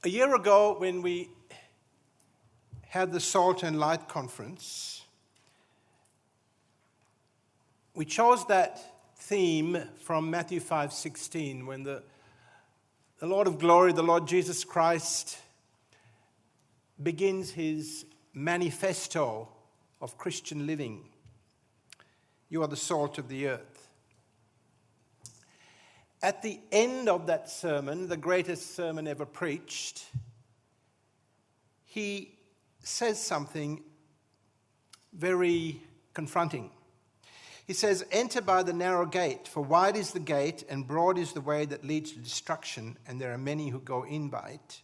A year ago, when we had the Salt and Light conference, we chose that theme from Matthew 5:16, when the Lord of glory, the Lord Jesus Christ, begins his manifesto of Christian living. You are the salt of the earth. At the end of that sermon, the greatest sermon ever preached, he says something very confronting. He says, "Enter by the narrow gate, for wide is the gate and broad is the way that leads to destruction, and there are many who go in by it.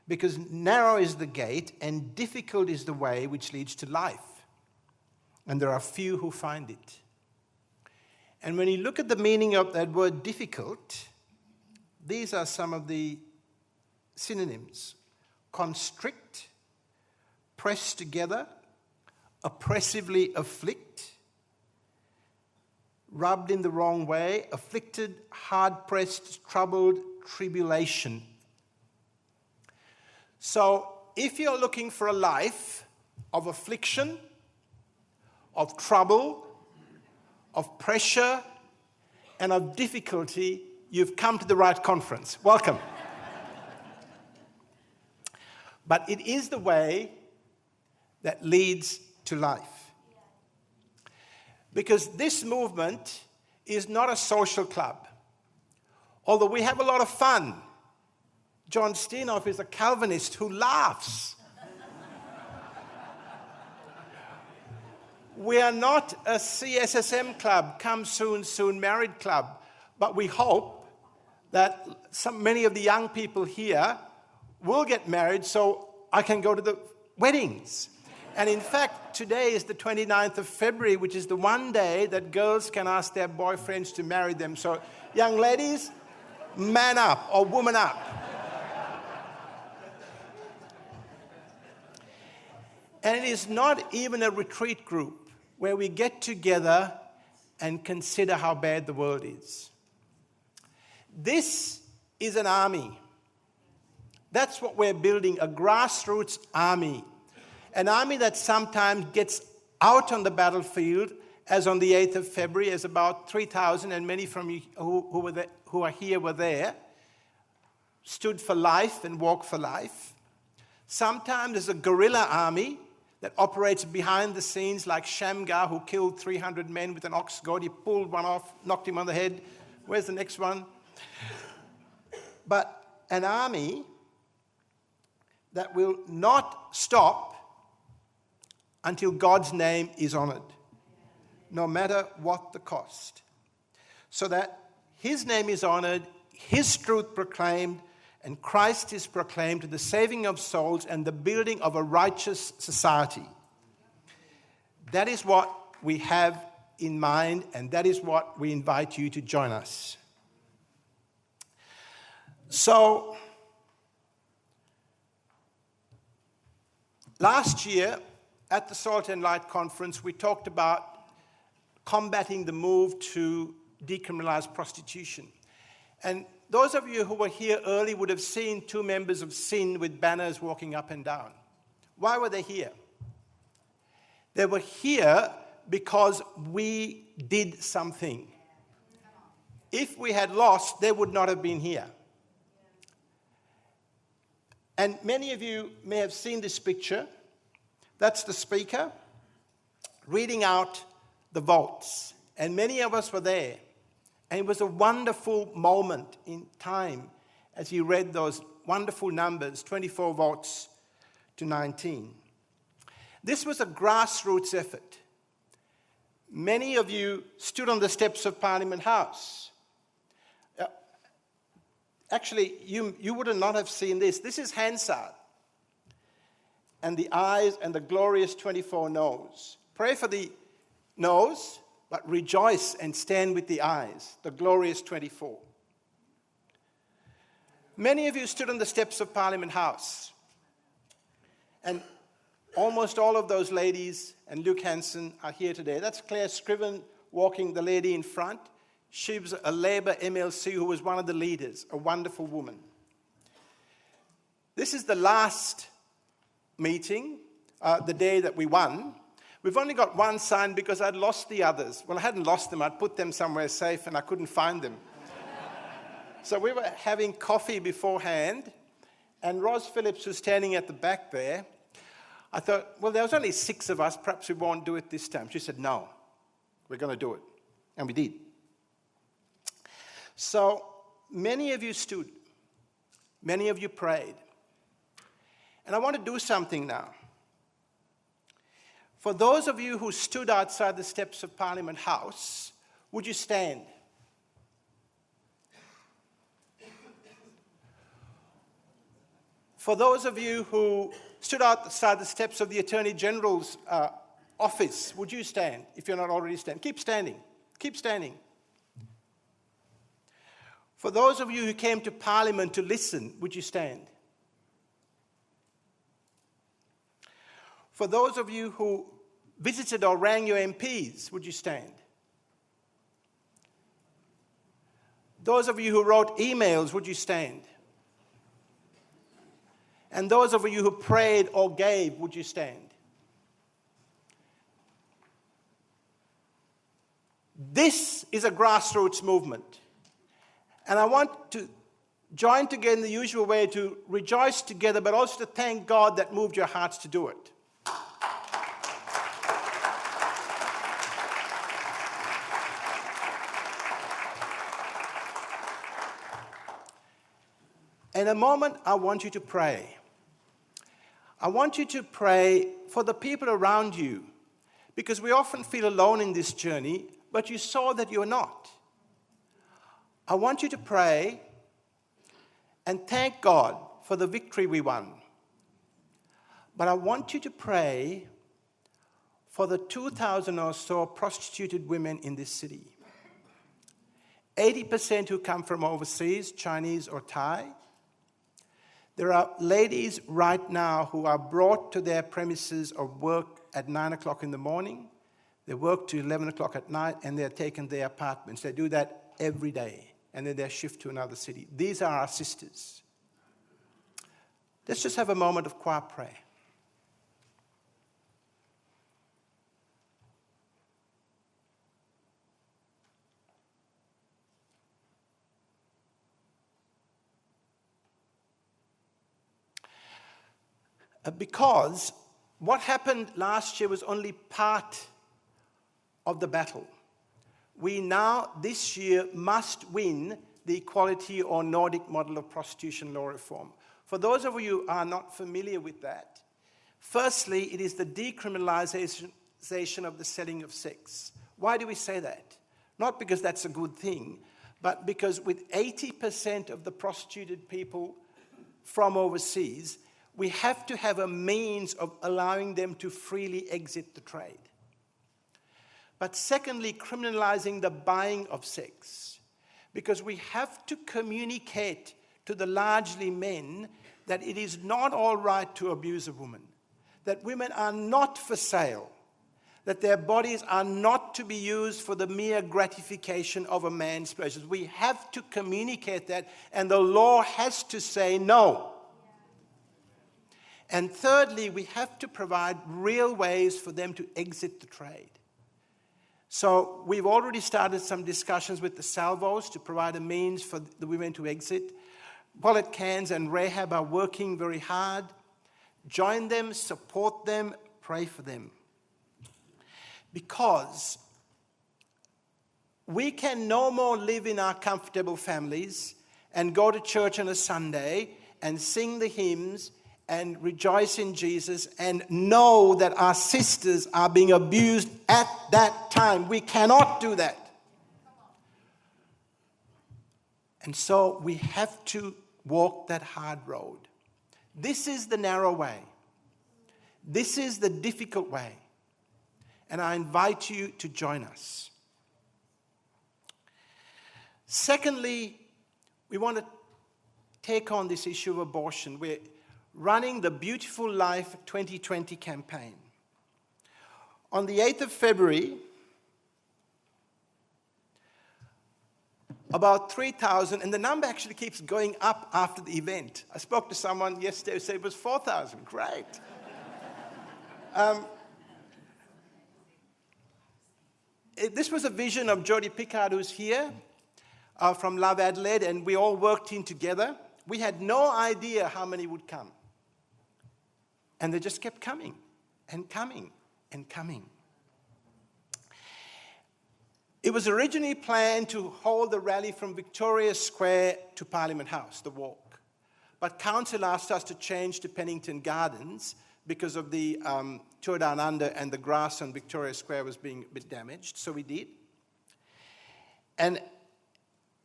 Because narrow is the gate and difficult is the way which leads to life, and there are few who find it." And when you look at the meaning of that word difficult, these are some of the synonyms: constrict, press together, oppressively afflict, rubbed in the wrong way, afflicted, hard-pressed, troubled, tribulation. So if you're looking for a life of affliction, of trouble, of pressure, and of difficulty, you've come to the right conference. Welcome. But it is the way that leads to life. Because this movement is not a social club. Although we have a lot of fun. John Steenhoff is a Calvinist who laughs. We are not a CSSM club, come soon, soon married club. But we hope that many of the young people here will get married so I can go to the weddings. And in fact, today is the 29th of February, which is the one day that girls can ask their boyfriends to marry them. So young ladies, man up or woman up. And it is not even a retreat group where we get together and consider how bad the world is. This is an army. That's what we're building, a grassroots army. An army that sometimes gets out on the battlefield, as on the 8th of February, as about 3,000, and many from you who are here were there, stood for life and walked for life. Sometimes there's a guerrilla army that operates behind the scenes, like Shamgar, who killed 300 men with an ox goad. He pulled one off, knocked him on the head. Where's the next one? But an army that will not stop until God's name is honored, no matter what the cost. So that his name is honored, his truth proclaimed, and Christ is proclaimed to the saving of souls and the building of a righteous society. That is what we have in mind, and that is what we invite you to join us. So, last year at the Salt and Light Conference, we talked about combating the move to decriminalize prostitution. And those of you who were here early would have seen two members of Sin with banners walking up and down. Why were they here? They were here because we did something. If we had lost, they would not have been here. And many of you may have seen this picture. That's the speaker reading out the votes. And many of us were there. And it was a wonderful moment in time as he read those wonderful numbers, 24 votes to 19. This was a grassroots effort. Many of you stood on the steps of Parliament House. Actually, you would not have seen this. This is Hansard. And the ayes and the glorious 24 noes. Pray for the noes, but rejoice and stand with the ayes, the glorious 24. Many of you stood on the steps of Parliament House. And almost all of those ladies and Luke Hansen are here today. That's Claire Scriven walking, the lady in front. She was a Labour MLC who was one of the leaders, a wonderful woman. this is the last meeting, the day that we won. We've only got one sign because I'd lost the others. Well, I hadn't lost them. I'd put them somewhere safe and I couldn't find them. So we were having coffee beforehand, and Ros Phillips was standing at the back there. I thought, well, there was only 6 of us. Perhaps we won't do it this time. She said, no, we're going to do it. And we did. So many of you stood. Many of you prayed. And I want to do something now. For those of you who stood outside the steps of Parliament House, would you stand? For those of you who stood outside the steps of the Attorney General's office, would you stand if you're not already standing? Keep standing. Keep standing. For those of you who came to Parliament to listen, would you stand? For those of you who visited or rang your MPs, would you stand? Those of you who wrote emails, would you stand? And those of you who prayed or gave, would you stand? This is a grassroots movement. And I want to join together in the usual way to rejoice together, but also to thank God that moved your hearts to do it. In a moment, I want you to pray. I want you to pray for the people around you, because we often feel alone in this journey, but you saw that you're not. I want you to pray and thank God for the victory we won. But I want you to pray for the 2,000 or so prostituted women in this city. 80% who come from overseas, Chinese or Thai. There are ladies right now who are brought to their premises of work at 9 o'clock in the morning. They work to 11 o'clock at night, and they're taken to their apartments. They do that every day, and then they shift to another city. These are our sisters. Let's just have a moment of quiet prayer. Because what happened last year was only part of the battle. We now, this year, must win the equality or Nordic model of prostitution law reform. For those of you who are not familiar with that, firstly, it is the decriminalization of the selling of sex. Why do we say that? Not because that's a good thing, but because with 80% of the prostituted people from overseas, we have to have a means of allowing them to freely exit the trade. But secondly, criminalizing the buying of sex, because we have to communicate to the largely men that it is not all right to abuse a woman, that women are not for sale, that their bodies are not to be used for the mere gratification of a man's pleasures. We have to communicate that, and the law has to say no. And thirdly, we have to provide real ways for them to exit the trade. So we've already started some discussions with the Salvos to provide a means for the women to exit. Wallet Cans and Rahab are working very hard. Join them, support them, pray for them. Because we can no more live in our comfortable families and go to church on a Sunday and sing the hymns and rejoice in Jesus and know that our sisters are being abused at that time. We cannot do that. And so we have to walk that hard road. This is the narrow way. This is the difficult way. And I invite you to join us. Secondly, we want to take on this issue of abortion. We're running the Beautiful Life 2020 campaign. On the 8th of February, about 3,000, and the number actually keeps going up after the event. I spoke to someone yesterday who said it was 4,000. Great. This was a vision of Jodie Pickard, who's here, from Love Adelaide, and we all worked in together. We had no idea how many would come. And they just kept coming and coming and coming. It was originally planned to hold the rally from Victoria Square to Parliament House, the walk. But Council asked us to change to Pennington Gardens because of the tour down under, and the grass on Victoria Square was being a bit damaged, so we did. And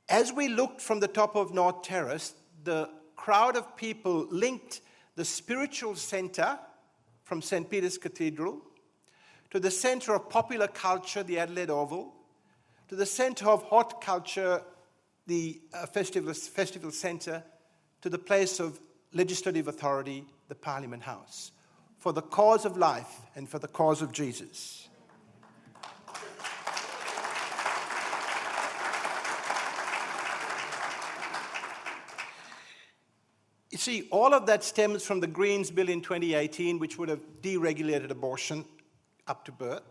as we looked from the top of North Terrace, the crowd of people linked the spiritual centre from St. Peter's Cathedral to the centre of popular culture, the Adelaide Oval, to the centre of horticulture, the Festival Centre, to the place of legislative authority, the Parliament House, for the cause of life and for the cause of Jesus. You see, all of that stems from the Greens Bill in 2018, which would have deregulated abortion up to birth.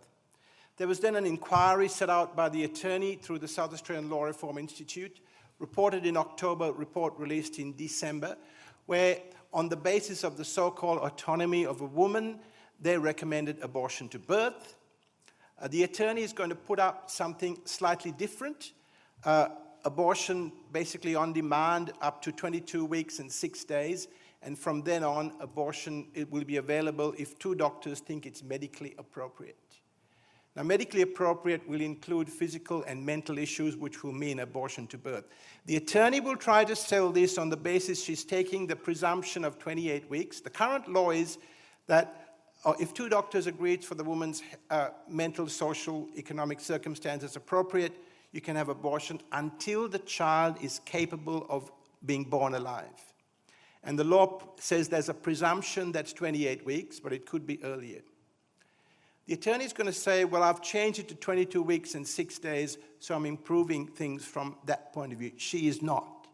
There was then an inquiry set out by the attorney through the South Australian Law Reform Institute, reported in October, report released in December, where on the basis of the so-called autonomy of a woman, they recommended abortion to birth. The attorney is going to put up something slightly different, abortion basically on demand up to 22 weeks and 6 days, and from then on, abortion it will be available if two doctors think it's medically appropriate. Now, medically appropriate will include physical and mental issues, which will mean abortion to birth. The attorney will try to sell this on the basis she's taking the presumption of 28 weeks. The current law is that if two doctors agree for the woman's mental, social, economic circumstances appropriate, you can have abortion until the child is capable of being born alive. And the law says there's a presumption that's 28 weeks, but it could be earlier. The attorney is going to say, well, I've changed it to 22 weeks and 6 days, so I'm improving things from that point of view. She is not.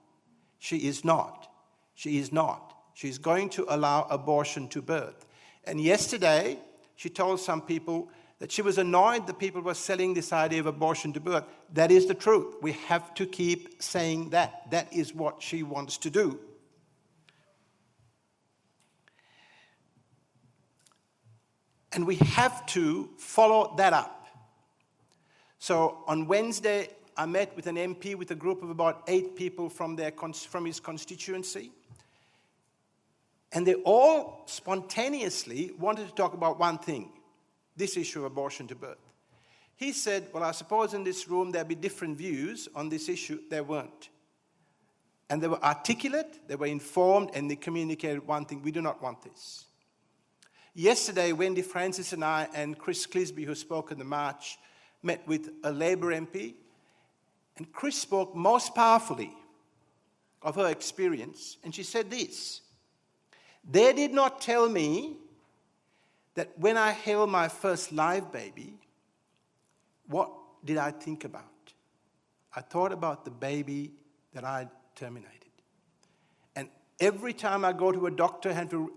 She is not. She is not. She's going to allow abortion to birth. And yesterday, she told some people that she was annoyed that people were selling this idea of abortion to birth. That is the truth. We have to keep saying that. That is what she wants to do. And we have to follow that up. So on Wednesday, I met with an MP with a group of about 8 people from his constituency. And they all spontaneously wanted to talk about one thing, this issue of abortion to birth. He said, well, I suppose in this room there'll be different views on this issue. There weren't. And they were articulate, they were informed, and they communicated one thing: we do not want this. Yesterday, Wendy Francis and I and Chris Clisby, who spoke in the march, met with a Labor MP, and Chris spoke most powerfully of her experience, and she said this: they did not tell me that when I held my first live baby, what did I think about? I thought about the baby that I'd terminated. And every time I go to a doctor, have to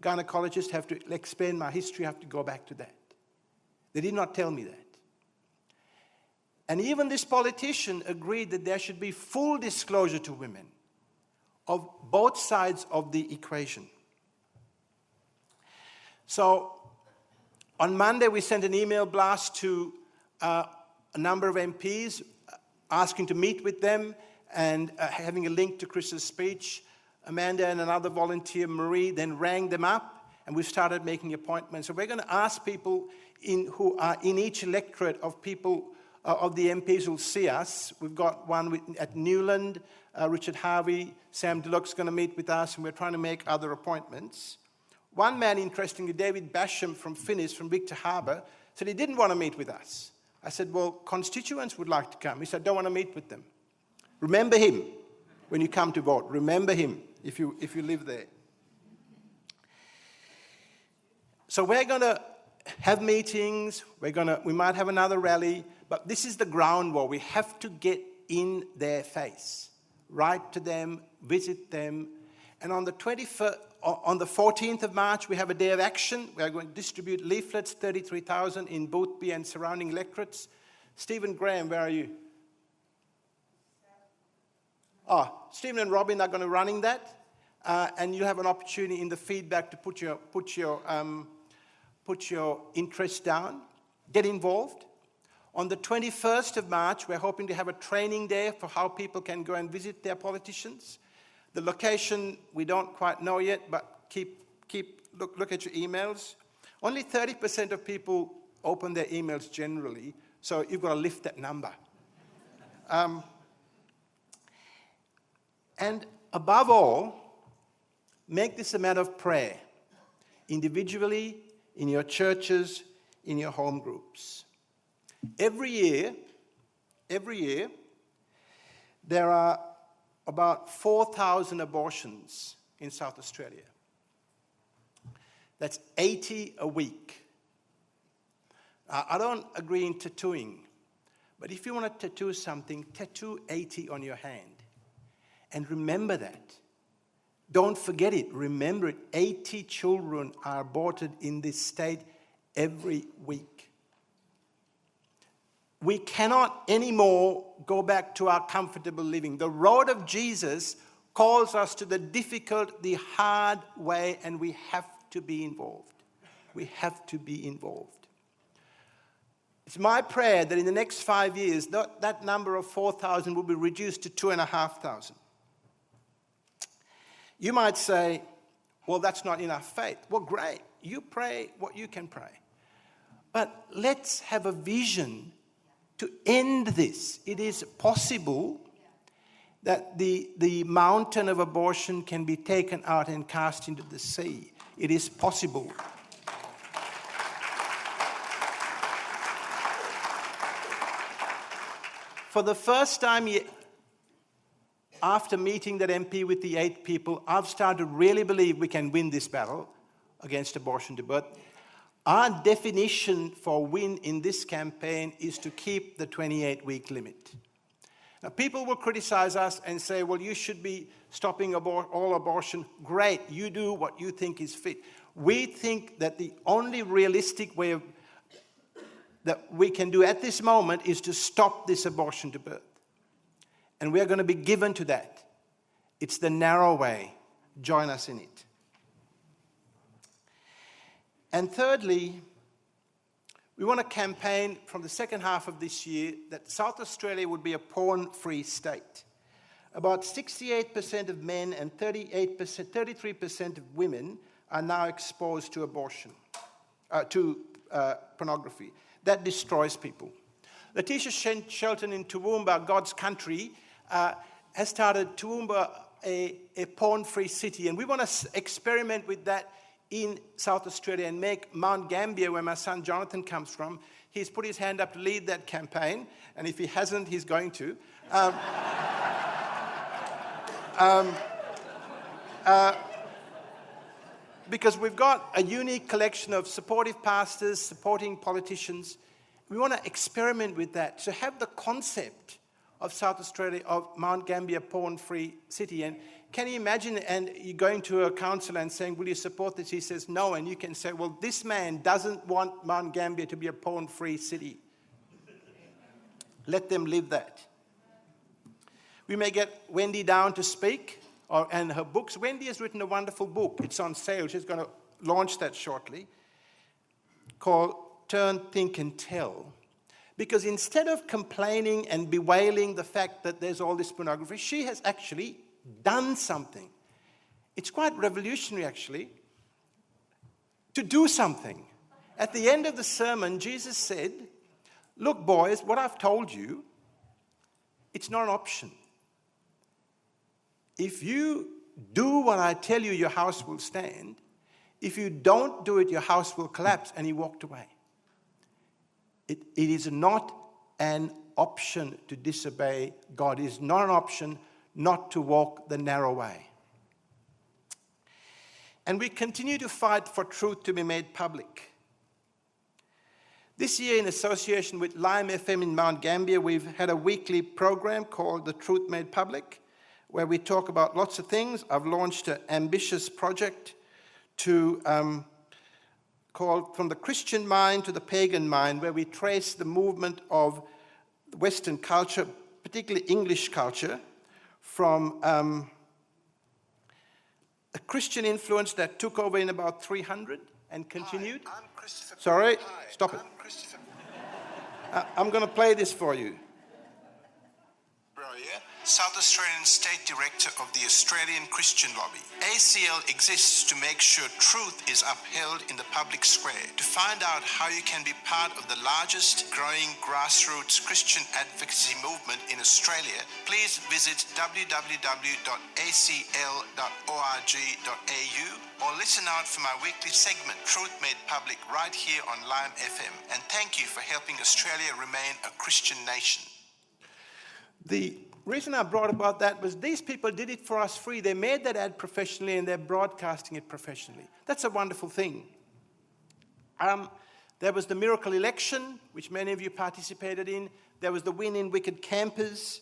gynecologist, have to explain my history, I have to go back to that. They did not tell me that. And even this politician agreed that there should be full disclosure to women of both sides of the equation. So on Monday, we sent an email blast to a number of MPs asking to meet with them and having a link to Chris's speech. Amanda and another volunteer, Marie, then rang them up, and we started making appointments. So we're going to ask people who are in each electorate of people, of the MPs who'll see us. We've got one at Newland, Richard Harvey, Sam Deluxe's going to meet with us, and we're trying to make other appointments. One man, interestingly, David Basham from Finniss, from Victor Harbour, said he didn't want to meet with us. I said, well, constituents would like to come. He said, I don't want to meet with them. Remember him when you come to vote. Remember him if you live there. So we're going to have meetings. We might have another rally. But this is the ground war. We have to get in their face. Write to them, visit them. And on the 14th of March, we have a day of action. We are going to distribute leaflets, 33,000 in Boothby and surrounding electorates. Stephen Graham, where are you? Oh, Stephen and Robin are going to running that. And you have an opportunity in the feedback to put your interest down. Get involved. On the 21st of March, we're hoping to have a training day for how people can go and visit their politicians. The location, we don't quite know yet, but look at your emails. Only 30% of people open their emails generally, so you've got to lift that number. And above all, make this a matter of prayer, individually, in your churches, in your home groups. Every year, there are about 4,000 abortions in South Australia. That's 80 a week. I don't agree in tattooing, but if you want to tattoo something, tattoo 80 on your hand. And remember that. Don't forget it. Remember it. 80 children are aborted in this state every week. We cannot anymore go back to our comfortable living. The road of Jesus calls us to the difficult, the hard way, and we have to be involved. We have to be involved. It's my prayer that in the next 5 years, that number of 4,000 will be reduced to 2,500. You might say, well, that's not enough faith. Well, great. You pray what you can pray. But let's have a vision to end this. It is possible that the mountain of abortion can be taken out and cast into the sea. It is possible. For the first time after meeting that MP with the 8 people, I've started to really believe we can win this battle against abortion to birth. Our definition for win in this campaign is to keep the 28-week limit. Now, people will criticize us and say, well, you should be stopping all abortion. Great, you do what you think is fit. We think that the only realistic way that we can do at this moment is to stop this abortion to birth. And we are going to be given to that. It's the narrow way. Join us in it. And thirdly, we want to campaign from the second half of this year that South Australia would be a porn-free state. About 68% of men and 33% of women are now exposed to abortion, to pornography. That destroys people. Letitia Shelton in Toowoomba, God's country, has started Toowoomba a porn-free city, and we want to experiment with that in South Australia and make Mount Gambier, where my son Jonathan comes from. He's put his hand up to lead that campaign, and if he hasn't, he's going to. Because we've got a unique collection of supportive pastors, supporting politicians. We want to experiment with that, to have the concept of South Australia, of Mount Gambier porn-free city. And can you imagine, and you're going to a councillor and saying, will you support this? He says no, and you can say, well, this man doesn't want Mount Gambier to be a porn-free city. Let them live that. We may get Wendy down to speak, and her books. Wendy has written a wonderful book. It's on sale. She's going to launch that shortly, called Turn, Think and Tell. Because instead of complaining and bewailing the fact that there's all this pornography, she has actually done something. It's quite revolutionary, actually, to do something. At the end of the sermon, Jesus said, look, boys, what I've told you, it's not an option. If you do what I tell you, your house will stand. If you don't do it, your house will collapse. And he walked away. It is not an option to disobey God. It is not an option not to walk the narrow way. And we continue to fight for truth to be made public. This year, in association with Lime FM in Mount Gambier, we've had a weekly program called The Truth Made Public, where we talk about lots of things. I've launched an ambitious project called From the Christian Mind to the Pagan Mind, where we trace the movement of Western culture, particularly English culture, from a Christian influence that took over in about 300 and continued. Hi, I'm Christopher. Sorry, Hi, stop it. I'm Christopher I'm going to play this for you. Brohier, South Australian State Director of the Australian Christian Lobby. ACL exists to make sure truth is upheld in the public square. To find out how you can be part of the largest growing grassroots Christian advocacy movement in Australia, please visit www.acl.org.au or listen out for my weekly segment, Truth Made Public, right here on Lime FM. And thank you for helping Australia remain a Christian nation. The reason I brought about that was these people did it for us free. They made that ad professionally and they're broadcasting it professionally. That's a wonderful thing. There was the miracle election, which many of you participated in. There was the win in Wicked Campers.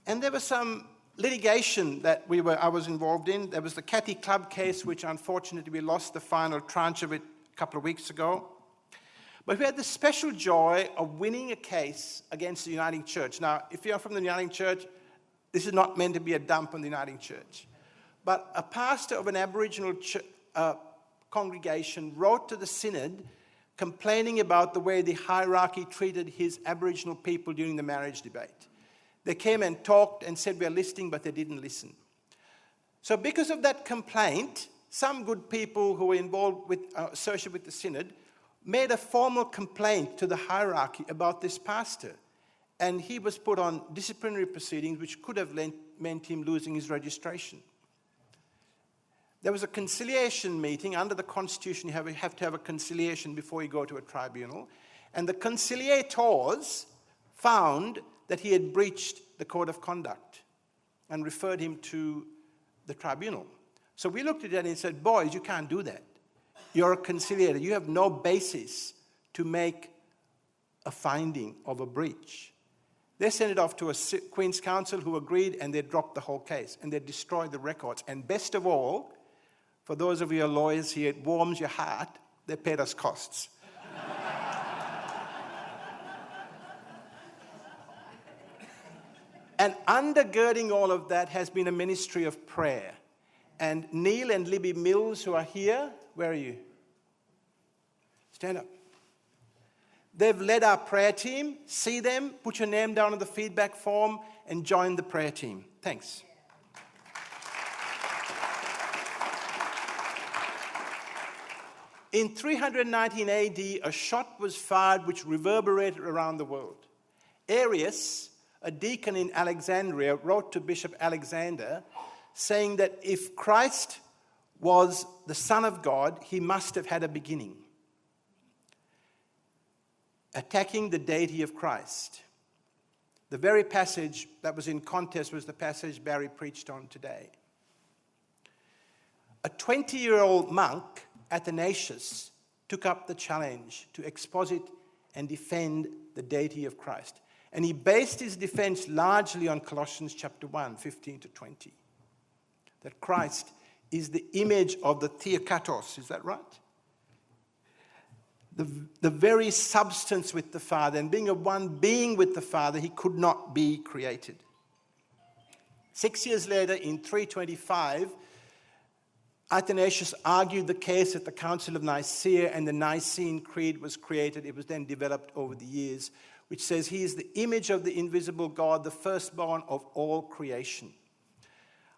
And there was some litigation that I was involved in. There was the Cathy Club case, which unfortunately we lost the final tranche of it a couple of weeks ago. But we had the special joy of winning a case against the Uniting Church. Now, if you're from the Uniting Church, this is not meant to be a dump on the Uniting Church. But a pastor of an Aboriginal congregation wrote to the synod complaining about the way the hierarchy treated his Aboriginal people during the marriage debate. They came and talked and said, we're listening, but they didn't listen. So because of that complaint, some good people who were involved with, associated with the synod, made a formal complaint to the hierarchy about this pastor. And he was put on disciplinary proceedings, which could have meant him losing his registration. There was a conciliation meeting. Under the Constitution, you have to have a conciliation before you go to a tribunal. And the conciliators found that he had breached the code of conduct and referred him to the tribunal. So we looked at it and said, boys, you can't do that. You're a conciliator. You have no basis to make a finding of a breach. They sent it off to a Queen's Counsel who agreed, and they dropped the whole case, and they destroyed the records. And best of all, for those of you lawyers here, it warms your heart, they paid us costs. And undergirding all of that has been a ministry of prayer. And Neil and Libby Mills, who are here, where are you? Stand up. They've led our prayer team. See them, put your name down on the feedback form, and join the prayer team. Thanks. In 319 AD, a shot was fired which reverberated around the world. Arius, a deacon in Alexandria, wrote to Bishop Alexander saying that if Christ was the Son of God, he must have had a beginning. Attacking the deity of Christ. The very passage that was in contest was the passage Barry preached on today. A 20-year-old monk, Athanasius, took up the challenge to exposit and defend the deity of Christ. And he based his defense largely on Colossians chapter 1, 15 to 20. That Christ is the image of the Theokatos, is that right? The very substance with the Father, and being of one being with the Father, he could not be created. 6 years later, in 325, Athanasius argued the case at the Council of Nicaea, and the Nicene Creed was created. It was then developed over the years, which says he is the image of the invisible God, the firstborn of all creation.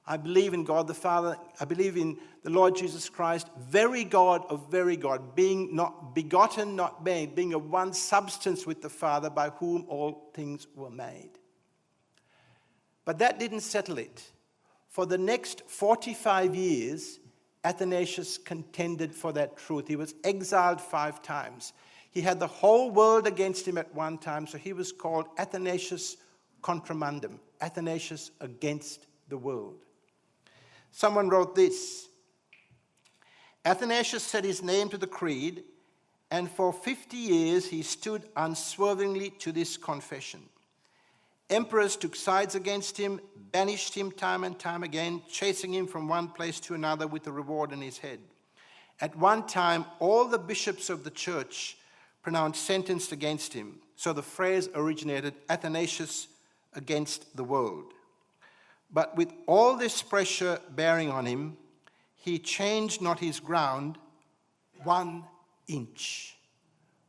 I believe in God the Father. I believe in the Lord Jesus Christ, very God of very God, being not begotten, not made, being of one substance with the Father, by whom all things were made. But that didn't settle it. For the next 45 years, Athanasius contended for that truth. He was exiled 5 times. He had the whole world against him at one time, so he was called Athanasius Contramundum, Athanasius against the world. Someone wrote this: Athanasius set his name to the creed And for 50 years he stood unswervingly to this confession. Emperors took sides against him, banished him time and time again, chasing him from one place to another with a reward on his head. At one time, all the bishops of the church pronounced sentence against him. So the phrase originated, Athanasius against the world. But with all this pressure bearing on him, he changed not his ground 1 inch.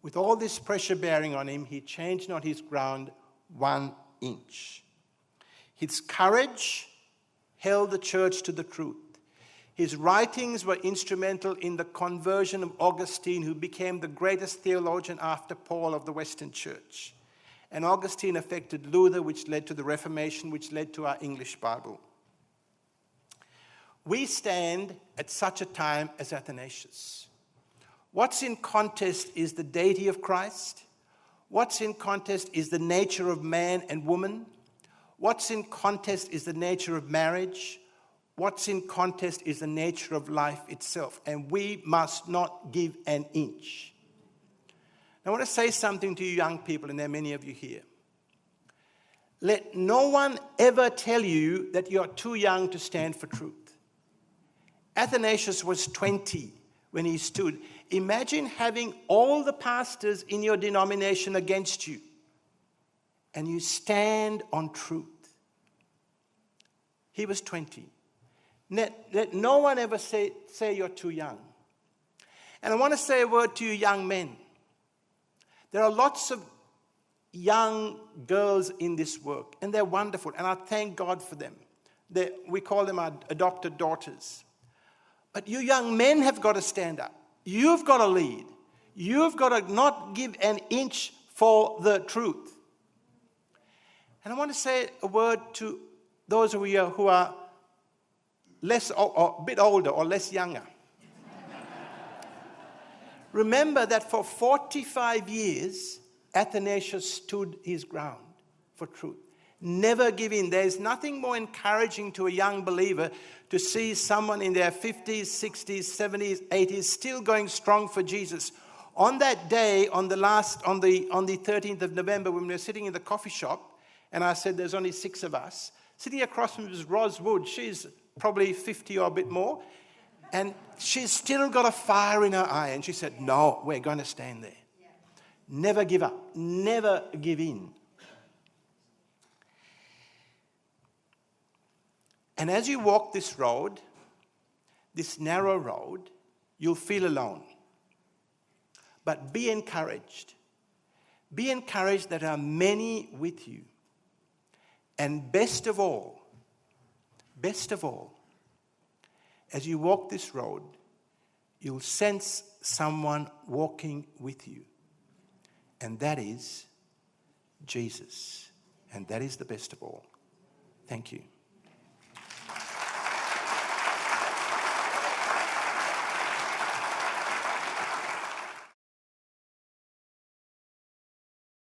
With all this pressure bearing on him, he changed not his ground 1 inch. His courage held the church to the truth. His writings were instrumental in the conversion of Augustine, who became the greatest theologian after Paul of the Western Church. And Augustine affected Luther, which led to the Reformation, which led to our English Bible. We stand at such a time as Athanasius. What's in contest is the deity of Christ. What's in contest is the nature of man and woman. What's in contest is the nature of marriage. What's in contest is the nature of life itself. And we must not give an inch. I want to say something to you young people, and there are many of you here. Let no one ever tell you that you're too young to stand for truth. Athanasius was 20 when he stood. Imagine having all the pastors in your denomination against you, and you stand on truth. He was 20. Let no one ever say you're too young. And I want to say a word to you young men. There are lots of young girls in this work, and they're wonderful, and I thank God for them. We call them our adopted daughters. But you young men have got to stand up. You've got to lead. You've got to not give an inch for the truth. And I want to say a word to those of you who are less or a bit older or less younger. Remember that for 45 years, Athanasius stood his ground for truth. Never give in. There's nothing more encouraging to a young believer to see someone in their 50s, 60s, 70s, 80s still going strong for Jesus. On that day, on the 13th of November, when we were sitting in the coffee shop, and I said there's only 6 of us, sitting across from me was Ros Wood. She's probably 50 or a bit more. And she's still got a fire in her eye. And she said, no, we're going to stand there. Yeah. Never give up. Never give in. And as you walk this road, this narrow road, you'll feel alone. But be encouraged. Be encouraged that there are many with you. And best of all, as you walk this road, you'll sense someone walking with you. And that is Jesus. And that is the best of all. Thank you.